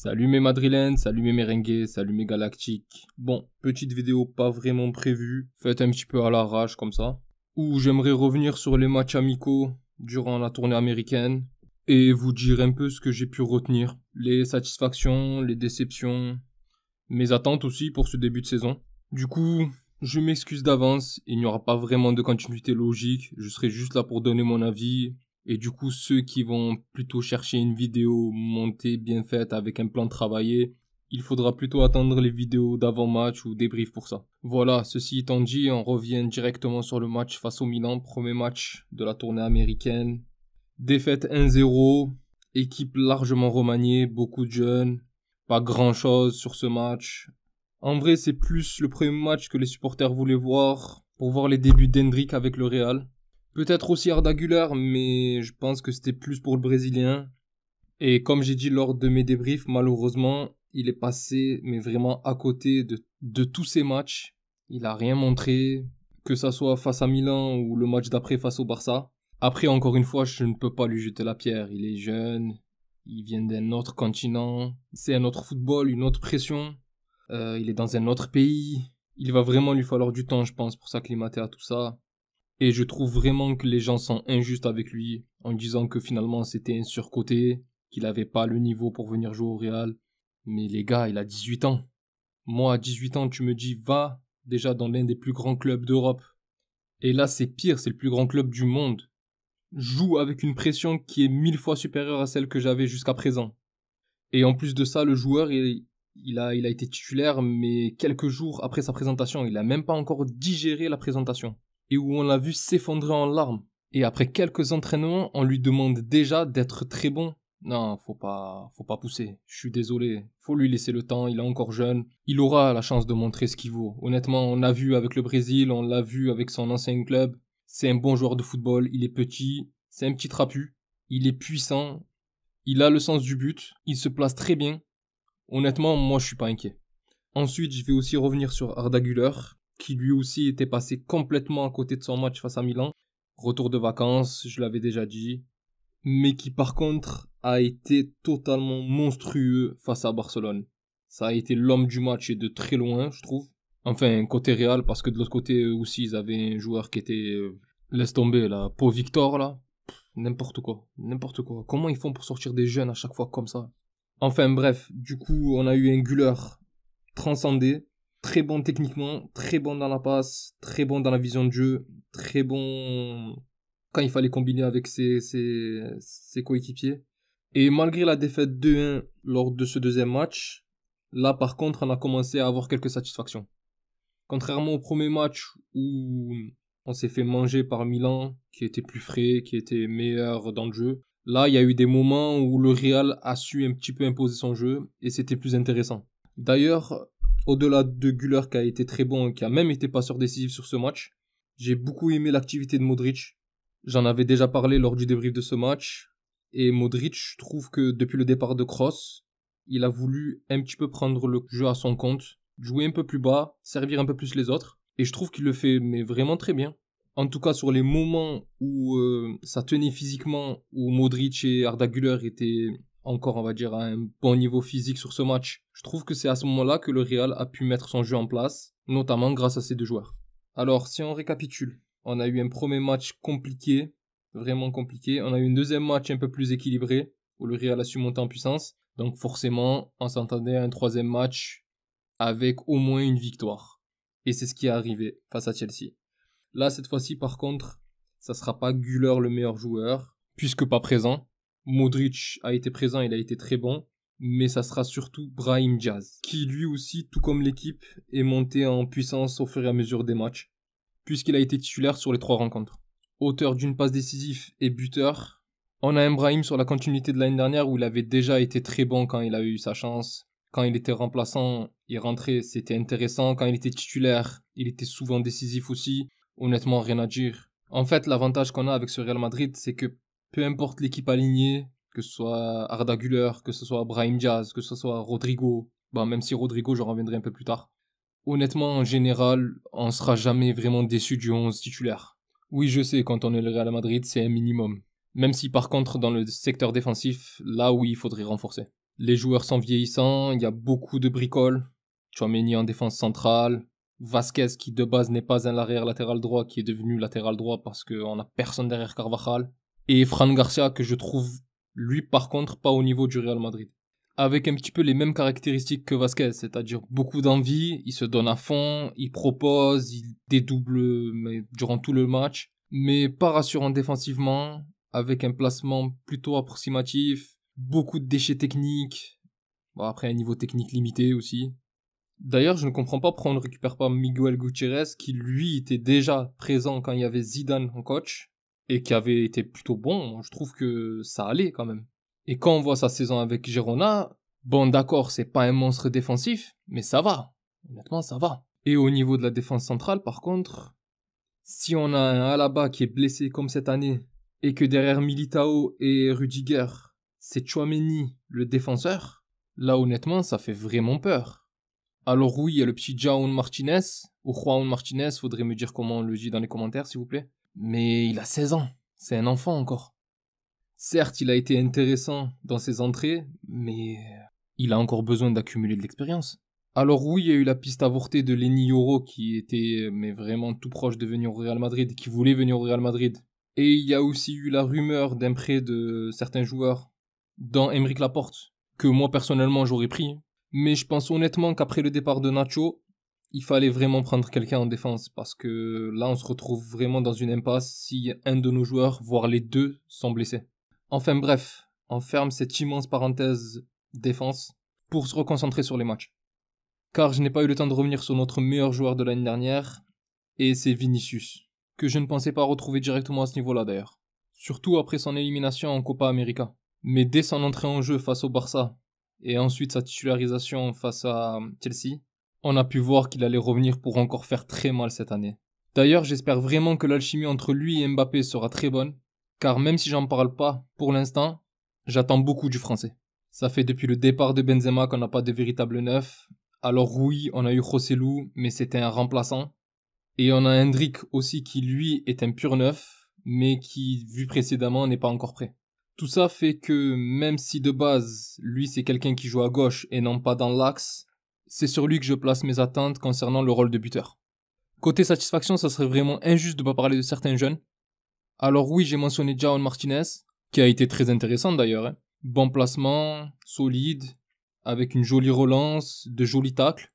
Salut mes madrilènes, salut mes merengues, salut mes galactiques. Bon, petite vidéo pas vraiment prévue, faite un petit peu à l'arrache comme ça, où j'aimerais revenir sur les matchs amicaux durant la tournée américaine et vous dire un peu ce que j'ai pu retenir, les satisfactions, les déceptions, mes attentes aussi pour ce début de saison. Du coup, je m'excuse d'avance, il n'y aura pas vraiment de continuité logique, je serai juste là pour donner mon avis. Et du coup, ceux qui vont plutôt chercher une vidéo montée, bien faite, avec un plan travaillé, il faudra plutôt attendre les vidéos d'avant-match ou débrief pour ça. Voilà, ceci étant dit, on revient directement sur le match face au Milan, premier match de la tournée américaine. Défaite 1-0, équipe largement remaniée, beaucoup de jeunes, pas grand-chose sur ce match. En vrai, c'est plus le premier match que les supporters voulaient voir, pour voir les débuts d'Hendrick avec le Real. Peut-être aussi Arda Güler, mais je pense que c'était plus pour le Brésilien. Et comme j'ai dit lors de mes débriefs, malheureusement, il est passé, mais vraiment à côté de tous ces matchs. Il a rien montré, que ça soit face à Milan ou le match d'après face au Barça. Après, encore une fois, je ne peux pas lui jeter la pierre. Il est jeune, il vient d'un autre continent, c'est un autre football, une autre pression. Il est dans un autre pays. Il va vraiment lui falloir du temps, je pense, pour s'acclimater à tout ça. Et je trouve vraiment que les gens sont injustes avec lui, en disant que finalement c'était un surcoté, qu'il avait pas le niveau pour venir jouer au Real. Mais les gars, il a 18 ans. Moi, à 18 ans, tu me dis, va déjà dans l'un des plus grands clubs d'Europe. Et là, c'est pire, c'est le plus grand club du monde. Joue avec une pression qui est 1000 fois supérieure à celle que j'avais jusqu'à présent. Et en plus de ça, le joueur, il a été titulaire, mais quelques jours après sa présentation, il a même pas encore digéré la présentation. Et où on l'a vu s'effondrer en larmes. Et après quelques entraînements, on lui demande déjà d'être très bon. Non, faut pas pousser. Je suis désolé. Faut lui laisser le temps, il est encore jeune. Il aura la chance de montrer ce qu'il vaut. Honnêtement, on l'a vu avec le Brésil, on l'a vu avec son ancien club. C'est un bon joueur de football, il est petit, c'est un petit trapu. Il est puissant, il a le sens du but, il se place très bien. Honnêtement, moi je suis pas inquiet. Ensuite, je vais aussi revenir sur Arda Güler, qui lui aussi était passé complètement à côté de son match face à Milan. Retour de vacances, je l'avais déjà dit. Mais qui par contre a été totalement monstrueux face à Barcelone. Ça a été l'homme du match et de très loin, je trouve. Enfin, côté Real, parce que de l'autre côté aussi, ils avaient un joueur qui était... laisse tomber, là. Pau Victor, là. N'importe quoi. N'importe quoi. Comment ils font pour sortir des jeunes à chaque fois comme ça? Enfin bref, du coup, on a eu un Güler transcendé, très bon techniquement, très bon dans la passe, très bon dans la vision de jeu, très bon quand il fallait combiner avec ses coéquipiers. Et malgré la défaite 2-1 lors de ce deuxième match, là par contre on a commencé à avoir quelques satisfactions. Contrairement au premier match où on s'est fait manger par Milan, qui était plus frais, qui était meilleur dans le jeu, là il y a eu des moments où le Real a su un petit peu imposer son jeu et c'était plus intéressant. D'ailleurs, au-delà de Güler qui a été très bon, qui a même été passeur décisif sur ce match, j'ai beaucoup aimé l'activité de Modric. J'en avais déjà parlé lors du débrief de ce match. Et Modric, je trouve que depuis le départ de Kroos, il a voulu un petit peu prendre le jeu à son compte, jouer un peu plus bas, servir un peu plus les autres. Et je trouve qu'il le fait mais vraiment très bien. En tout cas, sur les moments où ça tenait physiquement, où Modric et Arda Güler étaient encore, on va dire, à un bon niveau physique sur ce match, je trouve que c'est à ce moment-là que le Real a pu mettre son jeu en place, notamment grâce à ces deux joueurs. Alors, si on récapitule, on a eu un premier match compliqué, vraiment compliqué. On a eu un deuxième match un peu plus équilibré, où le Real a su monter en puissance. Donc forcément, on s'entendait à un troisième match avec au moins une victoire. Et c'est ce qui est arrivé face à Chelsea. Là, cette fois-ci, par contre, ça sera pas Güler le meilleur joueur, puisque pas présent. Modric a été présent, il a été très bon. Mais ça sera surtout Brahim Diaz, qui lui aussi, tout comme l'équipe, est monté en puissance au fur et à mesure des matchs, puisqu'il a été titulaire sur les 3 rencontres. Auteur d'une passe décisive et buteur. On a un Brahim sur la continuité de l'année dernière où il avait déjà été très bon quand il a eu sa chance. Quand il était remplaçant, il rentrait, c'était intéressant. Quand il était titulaire, il était souvent décisif aussi. Honnêtement, rien à dire. En fait, l'avantage qu'on a avec ce Real Madrid, c'est que peu importe l'équipe alignée, que ce soit Arda Güler, que ce soit Brahim Diaz, que ce soit Rodrigo, même si Rodrigo, j'en reviendrai un peu plus tard. Honnêtement, en général, on sera jamais vraiment déçu du 11 titulaire. Oui, je sais, quand on est le Real Madrid, c'est un minimum. Même si par contre, dans le secteur défensif, là oui, il faudrait renforcer. Les joueurs sont vieillissants, il y a beaucoup de bricoles. Tchouaméni en défense centrale. Vasquez qui de base n'est pas un arrière latéral droit qui est devenu latéral droit parce qu'on n'a personne derrière Carvajal. Et Fran Garcia que je trouve, lui par contre, pas au niveau du Real Madrid. Avec un petit peu les mêmes caractéristiques que Vasquez, c'est-à-dire beaucoup d'envie, il se donne à fond, il propose, il dédouble durant tout le match, mais pas rassurant défensivement, avec un placement plutôt approximatif, beaucoup de déchets techniques, bon, après un niveau technique limité aussi. D'ailleurs, je ne comprends pas pourquoi on ne récupère pas Miguel Gutiérrez, qui lui était déjà présent quand il y avait Zidane en coach, et qui avait été plutôt bon, je trouve que ça allait quand même. Et quand on voit sa saison avec Girona, bon d'accord, c'est pas un monstre défensif, mais ça va. Honnêtement, ça va. Et au niveau de la défense centrale, par contre, si on a un Alaba qui est blessé comme cette année, et que derrière Militao et Rudiger, c'est Tchouaméni, le défenseur, là honnêtement, ça fait vraiment peur. Alors oui, il y a le petit João Martinez, ou Juan Martinez, faudrait me dire comment on le dit dans les commentaires s'il vous plaît. Mais il a 16 ans, c'est un enfant encore. Certes, il a été intéressant dans ses entrées, mais il a encore besoin d'accumuler de l'expérience. Alors oui, il y a eu la piste avortée de Lenny Yoro qui était mais vraiment tout proche de venir au Real Madrid, qui voulait venir au Real Madrid. Et il y a aussi eu la rumeur d'un prêt de certains joueurs, dont Aymeric Laporte, que moi personnellement j'aurais pris. Mais je pense honnêtement qu'après le départ de Nacho, il fallait vraiment prendre quelqu'un en défense, parce que là on se retrouve vraiment dans une impasse si un de nos joueurs, voire les deux, sont blessés. Enfin bref, on ferme cette immense parenthèse défense pour se reconcentrer sur les matchs. Car je n'ai pas eu le temps de revenir sur notre meilleur joueur de l'année dernière, et c'est Vinicius, que je ne pensais pas retrouver directement à ce niveau-là d'ailleurs. Surtout après son élimination en Copa América. Mais dès son entrée en jeu face au Barça, et ensuite sa titularisation face à Chelsea, on a pu voir qu'il allait revenir pour encore faire très mal cette année. D'ailleurs, j'espère vraiment que l'alchimie entre lui et Mbappé sera très bonne, car même si j'en parle pas pour l'instant, j'attends beaucoup du français. Ça fait depuis le départ de Benzema qu'on n'a pas de véritable neuf. Alors oui, on a eu Joselu, mais c'était un remplaçant. Et on a Hendrik aussi qui lui est un pur neuf, mais qui, vu précédemment, n'est pas encore prêt. Tout ça fait que même si de base, lui c'est quelqu'un qui joue à gauche et non pas dans l'axe, c'est sur lui que je place mes attentes concernant le rôle de buteur. Côté satisfaction, ça serait vraiment injuste de ne pas parler de certains jeunes. Alors oui, j'ai mentionné João Martinez, qui a été très intéressant d'ailleurs. Hein. Bon placement, solide, avec une jolie relance, de jolis tacles.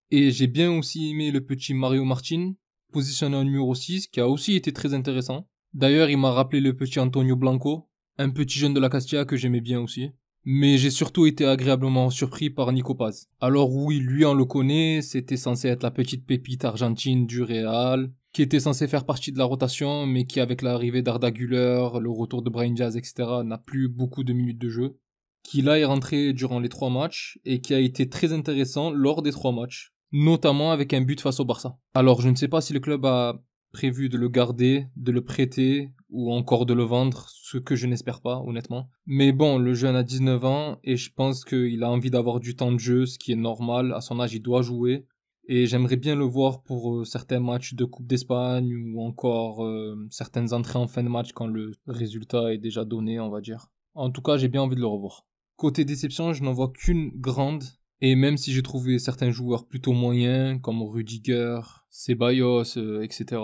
Et j'ai bien aussi aimé le petit Mario Martin, positionné en numéro 6, qui a aussi été très intéressant. D'ailleurs, il m'a rappelé le petit Antonio Blanco, un petit jeune de la Castilla que j'aimais bien aussi. Mais j'ai surtout été agréablement surpris par Nico Paz. Alors oui, lui on le connaît, c'était censé être la petite pépite argentine du Real, qui était censé faire partie de la rotation, mais qui avec l'arrivée d'Arda Güler, le retour de Brahim Diaz, etc., n'a plus beaucoup de minutes de jeu. Qui là est rentré durant les 3 matchs, et qui a été très intéressant lors des 3 matchs. Notamment avec un but face au Barça. Alors je ne sais pas si le club a prévu de le garder, de le prêter ou encore de le vendre, ce que je n'espère pas honnêtement. Mais bon, le jeune a 19 ans et je pense qu'il a envie d'avoir du temps de jeu, ce qui est normal, à son âge il doit jouer. Et j'aimerais bien le voir pour certains matchs de Coupe d'Espagne ou encore certaines entrées en fin de match quand le résultat est déjà donné, on va dire. En tout cas, j'ai bien envie de le revoir. Côté déception, je n'en vois qu'une grande. Et même si j'ai trouvé certains joueurs plutôt moyens, comme Rudiger, Ceballos, etc.,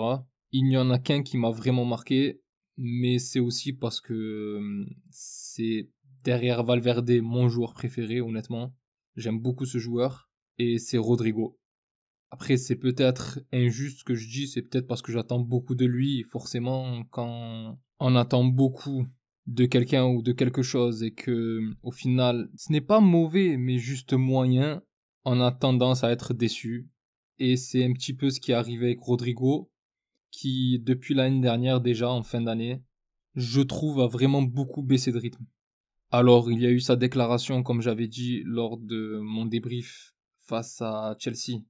il n'y en a qu'un qui m'a vraiment marqué, mais c'est aussi parce que c'est derrière Valverde mon joueur préféré, honnêtement. J'aime beaucoup ce joueur, et c'est Rodrigo. Après, c'est peut-être injuste ce que je dis, c'est peut-être parce que j'attends beaucoup de lui, forcément, quand on attend beaucoup de quelqu'un ou de quelque chose et que au final ce n'est pas mauvais mais juste moyen, on a tendance à être déçu et c'est un petit peu ce qui est arrivé avec Rodrigo qui depuis l'année dernière déjà en fin d'année je trouve a vraiment beaucoup baissé de rythme. Alors il y a eu sa déclaration comme j'avais dit lors de mon débrief face à Chelsea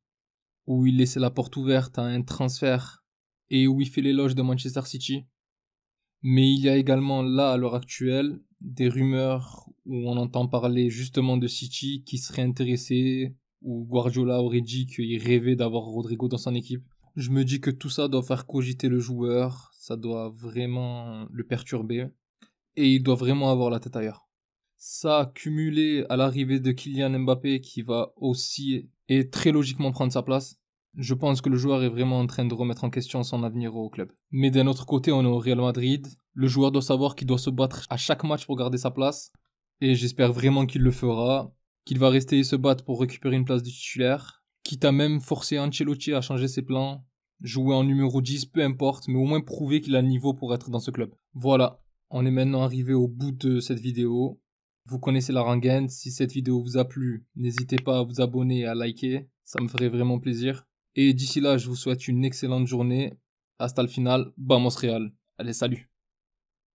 où il laissait la porte ouverte à un transfert et où il fait l'éloge de Manchester City. Mais il y a également là, à l'heure actuelle, des rumeurs où on entend parler justement de City qui serait intéressé, où Guardiola aurait dit qu'il rêvait d'avoir Rodrigo dans son équipe. Je me dis que tout ça doit faire cogiter le joueur, ça doit vraiment le perturber, et il doit vraiment avoir la tête ailleurs. Ça, cumulé à l'arrivée de Kylian Mbappé qui va aussi et très logiquement prendre sa place, je pense que le joueur est vraiment en train de remettre en question son avenir au club. Mais d'un autre côté, on est au Real Madrid. Le joueur doit savoir qu'il doit se battre à chaque match pour garder sa place. Et j'espère vraiment qu'il le fera, qu'il va rester et se battre pour récupérer une place de titulaire. Quitte à même forcer Ancelotti à changer ses plans, jouer en numéro 10, peu importe, mais au moins prouver qu'il a le niveau pour être dans ce club. Voilà, on est maintenant arrivé au bout de cette vidéo. Vous connaissez la rengaine, si cette vidéo vous a plu, n'hésitez pas à vous abonner et à liker, ça me ferait vraiment plaisir. Et d'ici là, je vous souhaite une excellente journée. Hasta le final, vamos Real. Allez, salut.